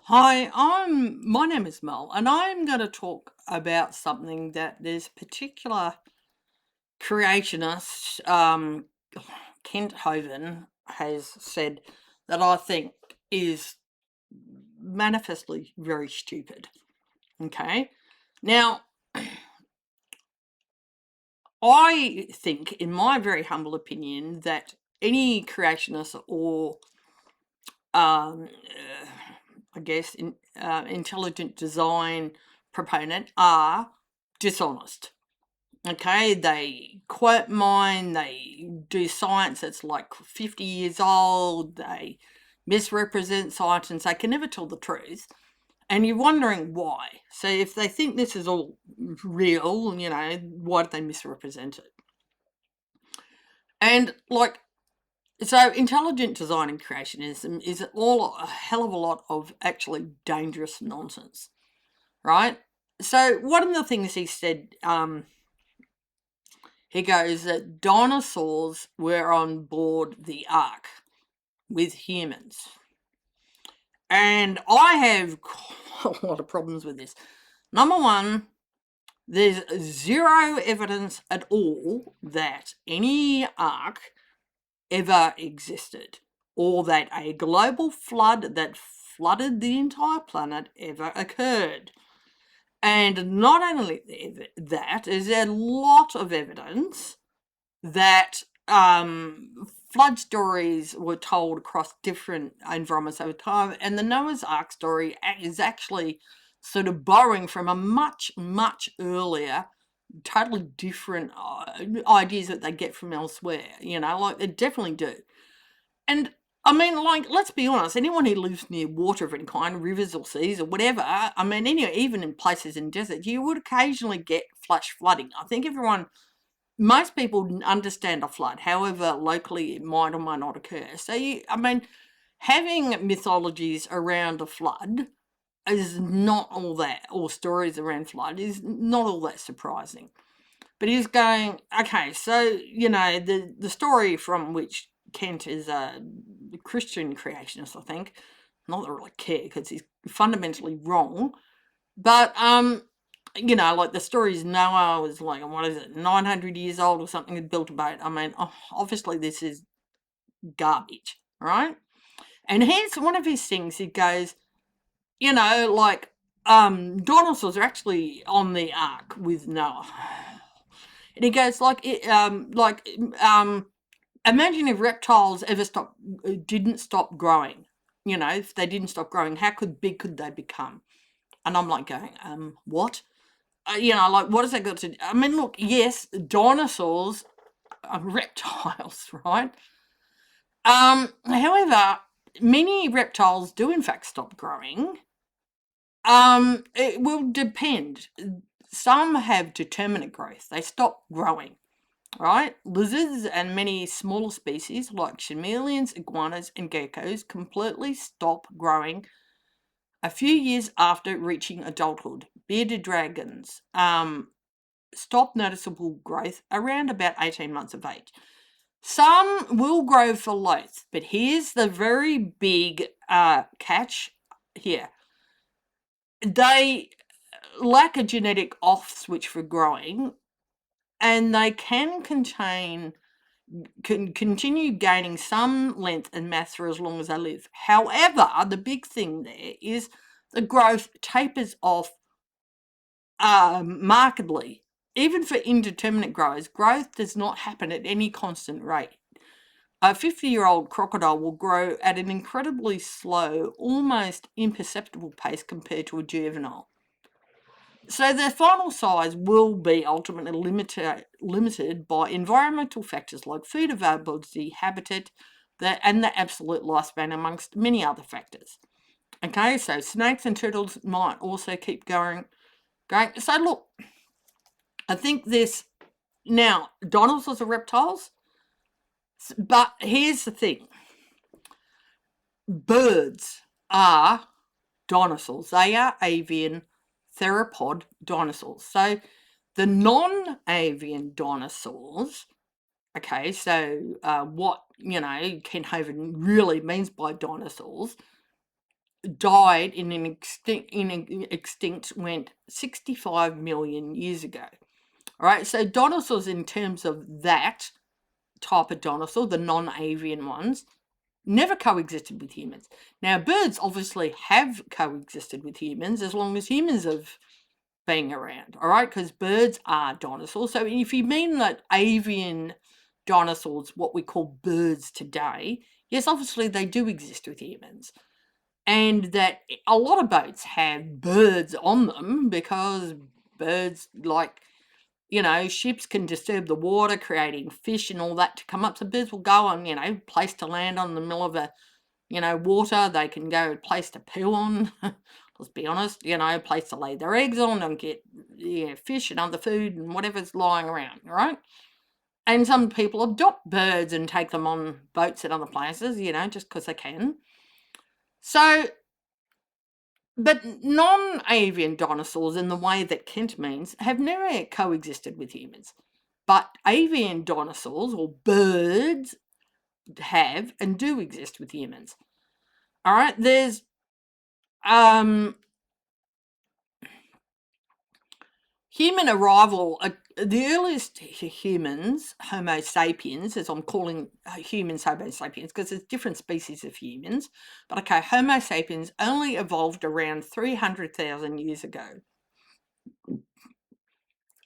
Hi, my name is Mel, and I'm going to talk about something that this particular creationist, Kent Hovind, has said that I think is manifestly very stupid. Okay, now I think, in my very humble opinion, that any creationist or I guess intelligent design proponent are dishonest. Okay, they quote mine, they do science that's like 50 years old, they misrepresent science and they can never tell the truth. And you're wondering why. So if they think this is all real, why do they misrepresent it? And so intelligent design and creationism is all a hell of a lot of actually dangerous nonsense, right? So one of the things he said, he goes that dinosaurs were on board the ark with humans. And I have quite a lot of problems with this. Number one, there's zero evidence at all that any ark ever existed, or that a global flood that flooded the entire planet ever occurred. And not only that, is there a lot of evidence that flood stories were told across different environments over time, and the Noah's Ark story is actually sort of borrowing from a much, much earlier, totally different ideas that they get from elsewhere. They definitely do. And I mean, let's be honest, anyone who lives near water of any kind, rivers or seas or whatever, I mean, even in places in deserts, you would occasionally get flash flooding. I think most people understand a flood, however locally it might or might not occur. So, having mythologies around a flood is not all that, or stories around flood is not all that surprising. But he's going, okay, so, the story from which Kent is a Christian creationist, I think, not that I really care because he's fundamentally wrong, but like the stories Noah was like, what is it, 900 years old or something, and built a boat. I mean, obviously this is garbage, right? And here's one of his things. He goes, dinosaurs are actually on the ark with Noah. And he goes, imagine if reptiles didn't stop growing. If they didn't stop growing, how big could they become? And I'm like going, what? What has that got to do? I mean, look, yes, dinosaurs are reptiles, right? However, many reptiles do in fact stop growing. It will depend. Some have determinate growth. They stop growing, right? Lizards and many smaller species like chameleons, iguanas, and geckos completely stop growing a few years after reaching adulthood. Bearded dragons stop noticeable growth around about 18 months of age. Some will grow for life, but here's the very big catch here. They lack a genetic off switch for growing, and they can continue gaining some length and mass for as long as they live. However, the big thing there is the growth tapers off markedly. Even for indeterminate growers, growth does not happen at any constant rate. A 50-year-old crocodile will grow at an incredibly slow, almost imperceptible pace compared to a juvenile. So their final size will be ultimately limited by environmental factors like food availability, habitat, and the absolute lifespan, amongst many other factors. Okay, so snakes and turtles might also keep going. So look, I think dinosaurs are reptiles, but here's the thing. Birds are dinosaurs. They are avian theropod dinosaurs. So the non-avian dinosaurs, okay, so what, Ken Hovind really means by dinosaurs died extinct went 65 million years ago. All right, so dinosaurs, in terms of that type of dinosaur, the non-avian ones, never coexisted with humans. Now, birds obviously have coexisted with humans as long as humans have been around, all right, because birds are dinosaurs. So if you mean that avian dinosaurs, what we call birds today, yes, obviously they do exist with humans. And that a lot of boats have birds on them because birds, like, ships can disturb the water, creating fish and all that to come up. So birds will go on, place to land on the middle of a, water. They can go place to poo on. Let's be honest, place to lay their eggs on and get fish and other food and whatever's lying around, right? And some people adopt birds and take them on boats at other places, just because they can. So, but non-avian dinosaurs, in the way that Kent means, have never coexisted with humans. But avian dinosaurs, or birds, have and do exist with humans. All right, there's human arrival. The earliest humans, Homo sapiens, as I'm calling humans Homo sapiens, because there's different species of humans, but okay, Homo sapiens only evolved around 300,000 years ago.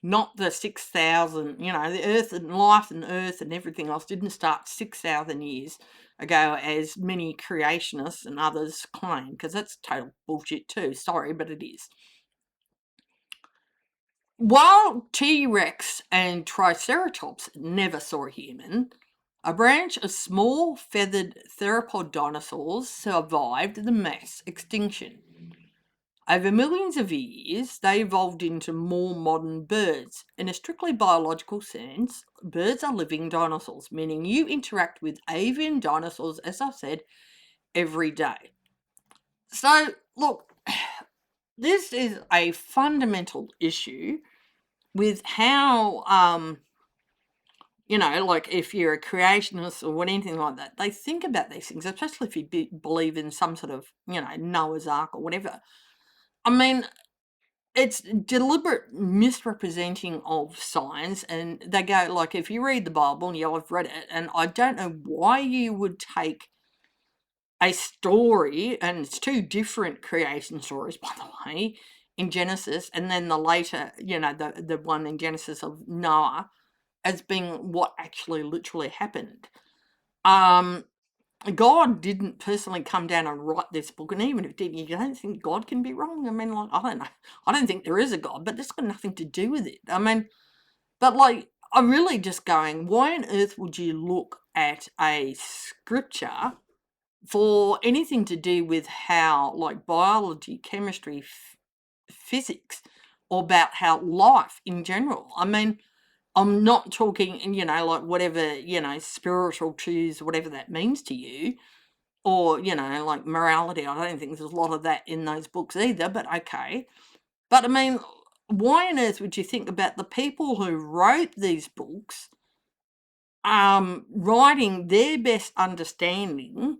Not the 6,000, the earth and life and earth and everything else didn't start 6,000 years ago, as many creationists and others claim, because that's total bullshit too. Sorry, but it is. While T-Rex and Triceratops never saw a human, a branch of small feathered theropod dinosaurs survived the mass extinction. Over millions of years, they evolved into more modern birds. In a strictly biological sense, birds are living dinosaurs, meaning you interact with avian dinosaurs, as I've said, every day. So, look, this is a fundamental issue with how, like if you're a creationist or anything like that, they think about these things, especially if you believe in some sort of, Noah's Ark or whatever. I mean, it's deliberate misrepresenting of science, and they go, like, if you read the Bible, and I've read it, and I don't know why you would take a story, and it's two different creation stories, by the way, in Genesis, and then the later, the one in Genesis of Noah, as being what actually literally happened. God didn't personally come down and write this book, and even if it did, you don't think God can be wrong? I mean, like, I don't know. I don't think there is a God, but that's got nothing to do with it. I mean, but like, I'm really just going, why on earth would you look at a scripture for anything to do with how, like, biology, chemistry, physics, or about how life in general? I mean, I'm not talking, like whatever, spiritual truths, whatever that means to you, or, like morality. I don't think there's a lot of that in those books either, but okay. But I mean, why on earth would you think about the people who wrote these books writing their best understanding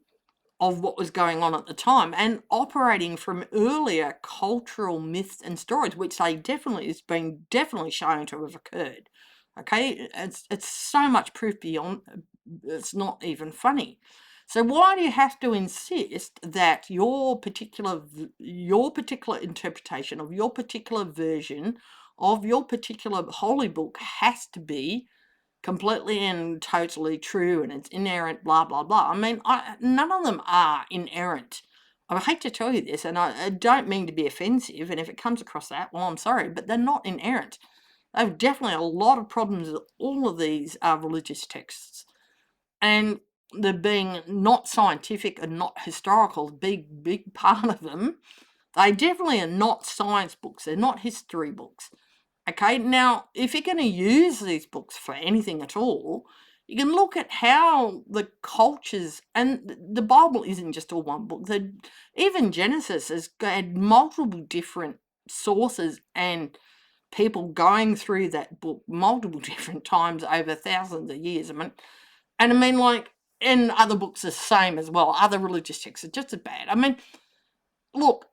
of what was going on at the time and operating from earlier cultural myths and stories, which it's been definitely shown to have occurred. Okay, it's so much proof beyond, it's not even funny. So why do you have to insist that your particular interpretation of your particular version of your particular holy book has to be completely and totally true and it's inerrant, blah, blah, blah? I mean, none of them are inerrant. I hate to tell you this, and I don't mean to be offensive, and if it comes across that, well, I'm sorry, but they're not inerrant. They have definitely a lot of problems with all of these religious texts. And the being not scientific and not historical, big part of them. They definitely are not science books. They're not history books. Okay, now, if you're going to use these books for anything at all, you can look at how the cultures, and the Bible isn't just all one book. Even Genesis has had multiple different sources and people going through that book multiple different times over thousands of years. I mean, like, and other books are the same as well. Other religious texts are just as bad. I mean, look,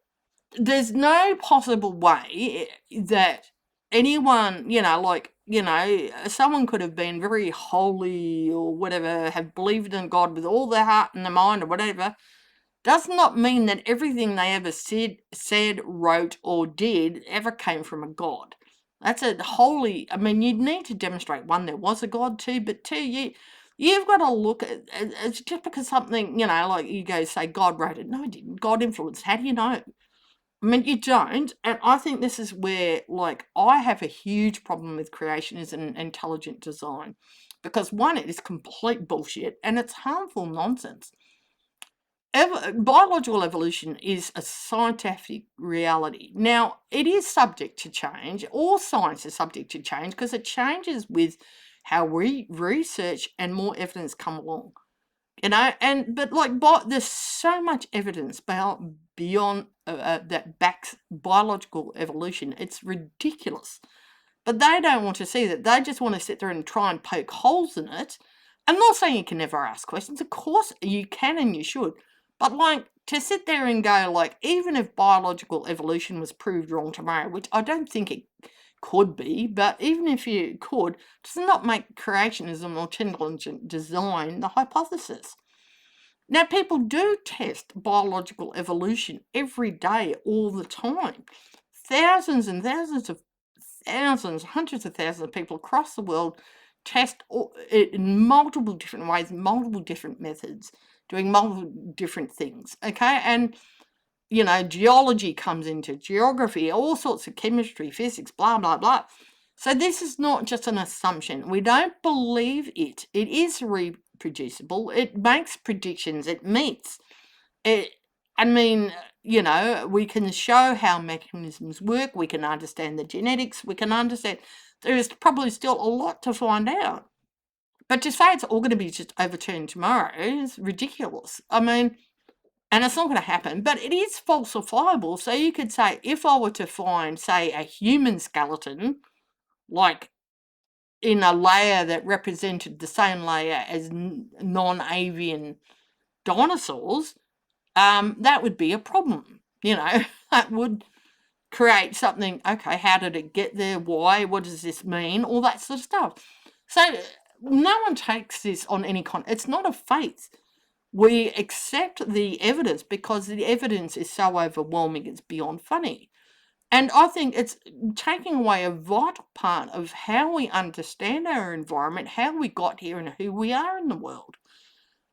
there's no possible way that anyone, someone could have been very holy or whatever, have believed in God with all their heart and their mind or whatever, does not mean that everything they ever said, wrote, or did ever came from a God. That's a holy. I mean, you'd need to demonstrate, one, there was a God, two, but two, you've got to look at it's just because something, like you go say God wrote it. No, it didn't. God influenced. How do you know? I mean, you don't. And I think this is where, I have a huge problem with creationism and intelligent design. Because one, it is complete bullshit and it's harmful nonsense. Biological evolution is a scientific reality. Now, it is subject to change. All science is subject to change because it changes with how we research and more evidence come along. But there's so much evidence beyond that backs biological evolution. It's ridiculous. But they don't want to see that. They just want to sit there and try and poke holes in it. I'm not saying you can never ask questions. Of course you can and you should. But to sit there and go, even if biological evolution was proved wrong tomorrow, which I don't think it could be, but even if you could, does not make creationism or intelligent design the hypothesis. Now, people do test biological evolution every day, all the time. Thousands and hundreds of thousands of people across the world test it in multiple different ways, multiple different methods, doing multiple different things, okay? And, geology comes into geography, all sorts of chemistry, physics, blah, blah, blah. So this is not just an assumption. We don't believe it. It is reproducible. It makes predictions. It meets. We can show how mechanisms work. We can understand the genetics. We can understand. There is probably still a lot to find out. But to say it's all going to be just overturned tomorrow is ridiculous. I mean, and it's not going to happen, but it is falsifiable. So you could say, if I were to find, say, a human skeleton, like in a layer that represented the same layer as non-avian dinosaurs, that would be a problem. That would create something. Okay, how did it get there? Why? What does this mean? All that sort of stuff. So no one takes this on any it's not a faith. We accept the evidence because the evidence is so overwhelming, it's beyond funny. And I think it's taking away a vital part of how we understand our environment, how we got here, and who we are in the world.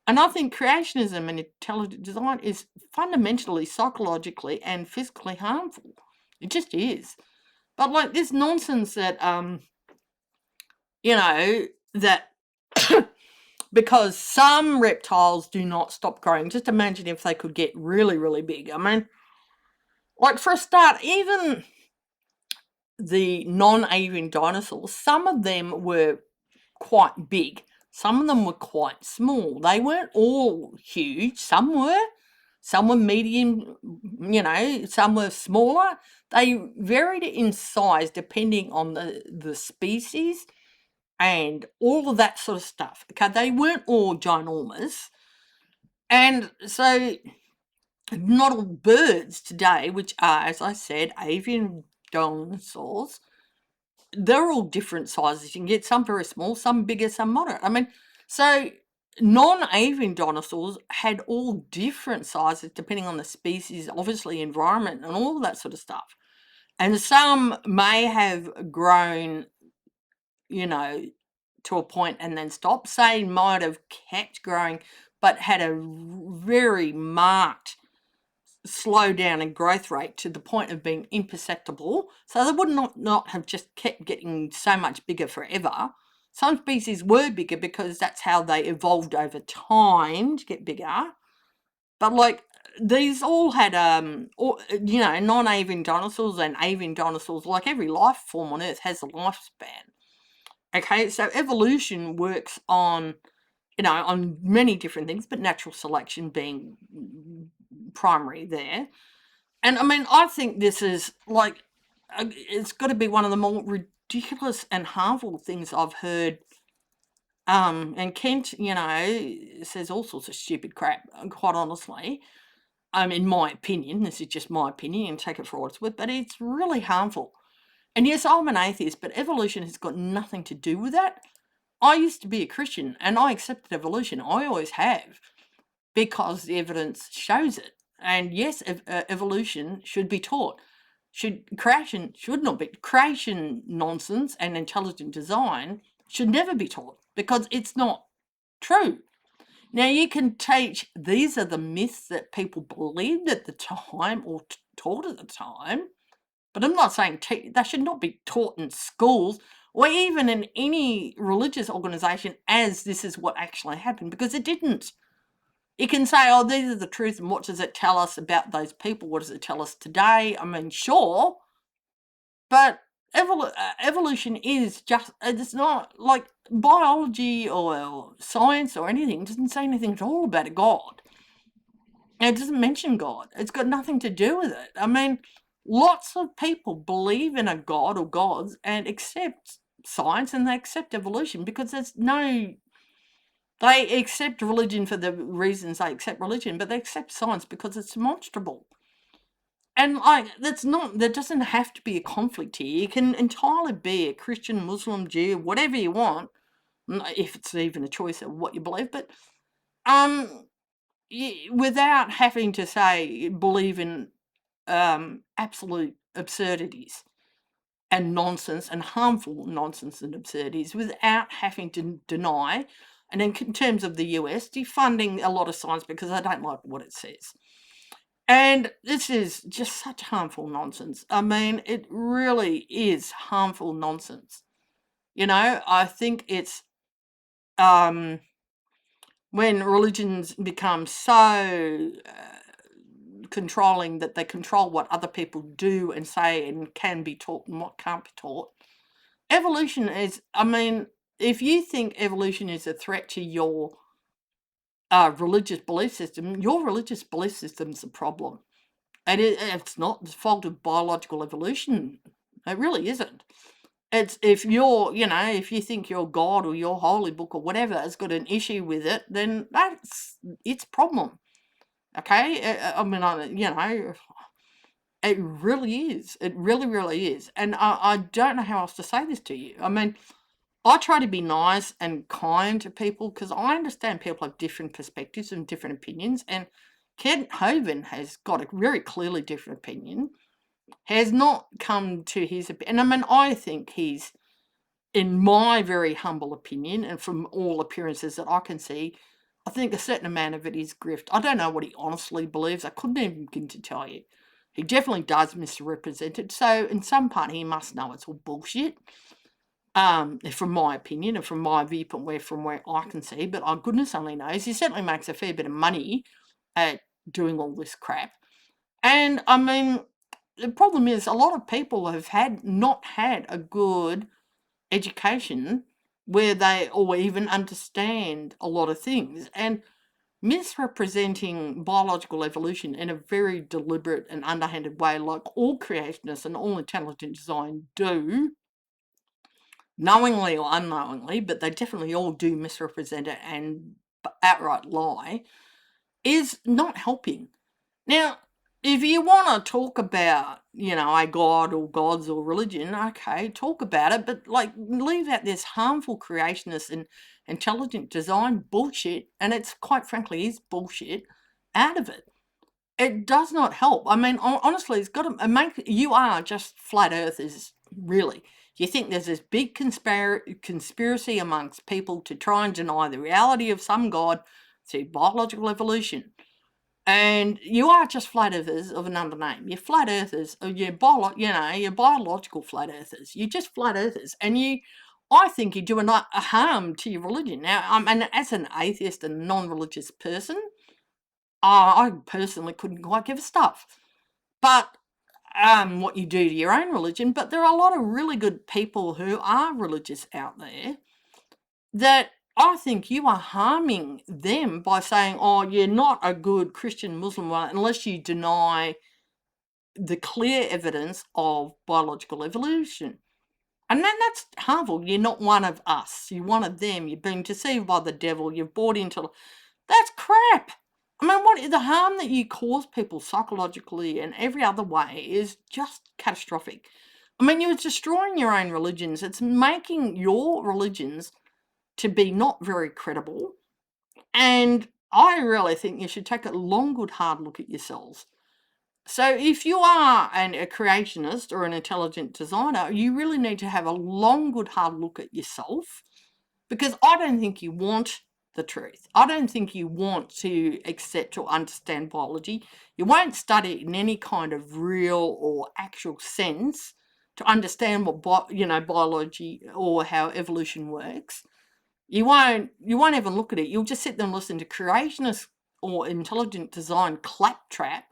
And I think creationism and intelligent design is fundamentally, psychologically, and physically harmful. It just is. But this nonsense that, that because some reptiles do not stop growing. Just imagine if they could get really, really big. I mean, for a start, even the non-avian dinosaurs, some of them were quite big. Some of them were quite small. They weren't all huge. Some were medium, some were smaller. They varied in size depending on the species and all of that sort of stuff. Okay, they weren't all ginormous. And so not all birds today, which are, as I said, avian dinosaurs, they're all different sizes. You can get some very small, some bigger, some moderate. I mean, so non-avian dinosaurs had all different sizes depending on the species, obviously environment and all that sort of stuff. And some may have grown, to a point and then stopped. Some might have kept growing but had a very marked slowdown in growth rate to the point of being imperceptible. So they would not have just kept getting so much bigger forever. Some species were bigger because that's how they evolved over time to get bigger. But these all had non-avian dinosaurs and avian dinosaurs, like every life form on Earth has a lifespan. Okay, so evolution works on many different things, but natural selection being primary there. And I mean, I think this is it's got to be one of the more ridiculous and harmful things I've heard. And Kent, says all sorts of stupid crap, quite honestly. in my opinion, this is just my opinion, and take it for what it's worth, but it's really harmful. And yes, I'm an atheist, but evolution has got nothing to do with that. I used to be a Christian and I accepted evolution. I always have, because the evidence shows it. And yes, evolution should be taught. Creation should not be. Creation nonsense and intelligent design should never be taught because it's not true. Now, you can teach, these are the myths that people believed at the time or taught at the time, but I'm not saying they should not be taught in schools or even in any religious organisation as this is what actually happened, because it didn't. You can say, oh, these are the truth, and what does it tell us about those people? What does it tell us today? I mean, sure, but evolution is just, it's not like biology or science or anything. It doesn't say anything at all about a God. It doesn't mention God. It's got nothing to do with it. I mean, lots of people believe in a God or gods and accept science and they accept evolution because there's no, they accept religion for the reasons they accept religion, but they accept science because it's demonstrable. And like, there doesn't have to be a conflict here. You can entirely be a Christian, Muslim, Jew, whatever you want, if it's even a choice of what you believe, but without having to say believe in absolute absurdities and nonsense and harmful nonsense and absurdities, without having to deny. And in terms of the US, defunding a lot of science because I don't like what it says. And this is just such harmful nonsense. I mean, it really is harmful nonsense. You know, I think it's when religions become so controlling that they control what other people do and say and can be taught and what can't be taught. Evolution is, I mean, if you think evolution is a threat to your religious belief system, your religious belief system's the problem. And it's not the fault of biological evolution. It really isn't. It's if you're, if you think your God or your holy book or whatever has got an issue with it, then that's its problem. Okay? I mean, it really is. It really, really is. And I don't know how else to say this to you. I mean, I try to be nice and kind to people because I understand people have different perspectives and different opinions. And Ken Hovind has got a very clearly different opinion, has not come to his opinion. I mean, I think he's, in my very humble opinion, and from all appearances that I can see, I think a certain amount of it is grift. I don't know what he honestly believes. I couldn't even begin to tell you. He definitely does misrepresent it. So in some part, he must know it's all bullshit. From my opinion and from my viewpoint, from where I can see, but goodness only knows, he certainly makes a fair bit of money at doing all this crap. And I mean, the problem is a lot of people have not had a good education where they or even understand a lot of things, and misrepresenting biological evolution in a very deliberate and underhanded way, like all creationists and all intelligent design do, knowingly or unknowingly, but they definitely all do misrepresent it and outright lie, is not helping. Now, if you want to talk about, a god or gods or religion, okay, talk about it, but like leave out this harmful creationist and intelligent design bullshit, and it's quite frankly is bullshit, out of it. It does not help. I mean, honestly, it's got to make you are just flat earthers, really. You think there's this big conspiracy amongst people to try and deny the reality of some god through biological evolution. And you are just flat earthers of another name. You're flat earthers, or you're biological flat earthers. You're just flat earthers. And I think you're doing a harm to your religion. Now, and as an atheist and non-religious person, I personally couldn't quite give a stuff. But what you do to your own religion, but there are a lot of really good people who are religious out there that I think you are harming them by saying, oh, you're not a good Christian Muslim unless you deny the clear evidence of biological evolution. And then that's harmful. You're not one of us. You're one of them. You've been deceived by the devil. You've bought into... That's crap. I mean, what the harm that you cause people psychologically and every other way is just catastrophic. I mean, you're destroying your own religions. It's making your religions to be not very credible. And I really think you should take a long, good, hard look at yourselves. So if you are a creationist or an intelligent designer, you really need to have a long, good, hard look at yourself, because I don't think you want the truth. I don't think you want to accept or understand biology. You won't study it in any kind of real or actual sense to understand what biology or how evolution works. You won't even look at it. You'll just sit there and listen to creationist or intelligent design claptrap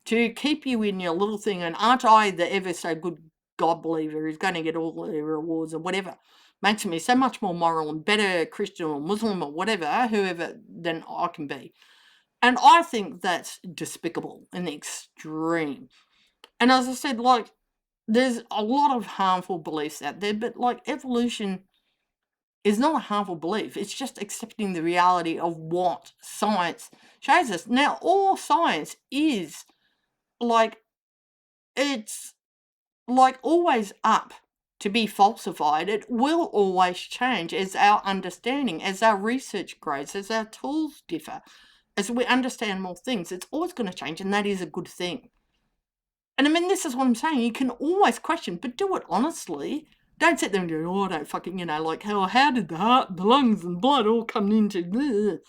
to keep you in your little thing. And aren't I the ever so good God believer who's going to get all the rewards or whatever? Makes me so much more moral and better Christian or Muslim or whatever, whoever, than I can be. And I think that's despicable in the extreme. And as I said, like, there's a lot of harmful beliefs out there, but like evolution is not a harmful belief. It's just accepting the reality of what science shows us. Now, all science is like, it's like always up to be falsified. It will always change as our understanding, as our research grows, as our tools differ, as we understand more things. It's always going to change, and that is a good thing. And I mean, this is what I'm saying. You can always question, but do it honestly. Don't sit there and go, oh, don't fucking, like, how did the heart, the lungs, and blood all come into this?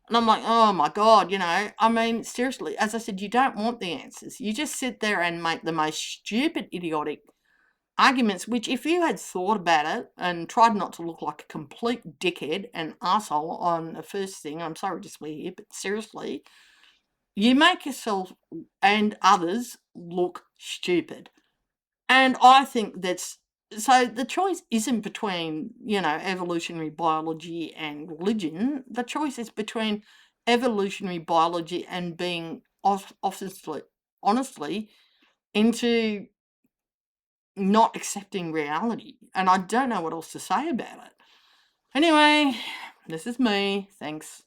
And I'm like, oh my God, I mean, seriously, as I said, you don't want the answers. You just sit there and make the most stupid, idiotic arguments, which if you had thought about it and tried not to look like a complete dickhead and asshole on the first thing, I'm sorry to swear here, but seriously, you make yourself and others look stupid. And I think so the choice isn't between, evolutionary biology and religion. The choice is between evolutionary biology and being honestly into not accepting reality. And I don't know what else to say about it. Anyway, this is me. Thanks.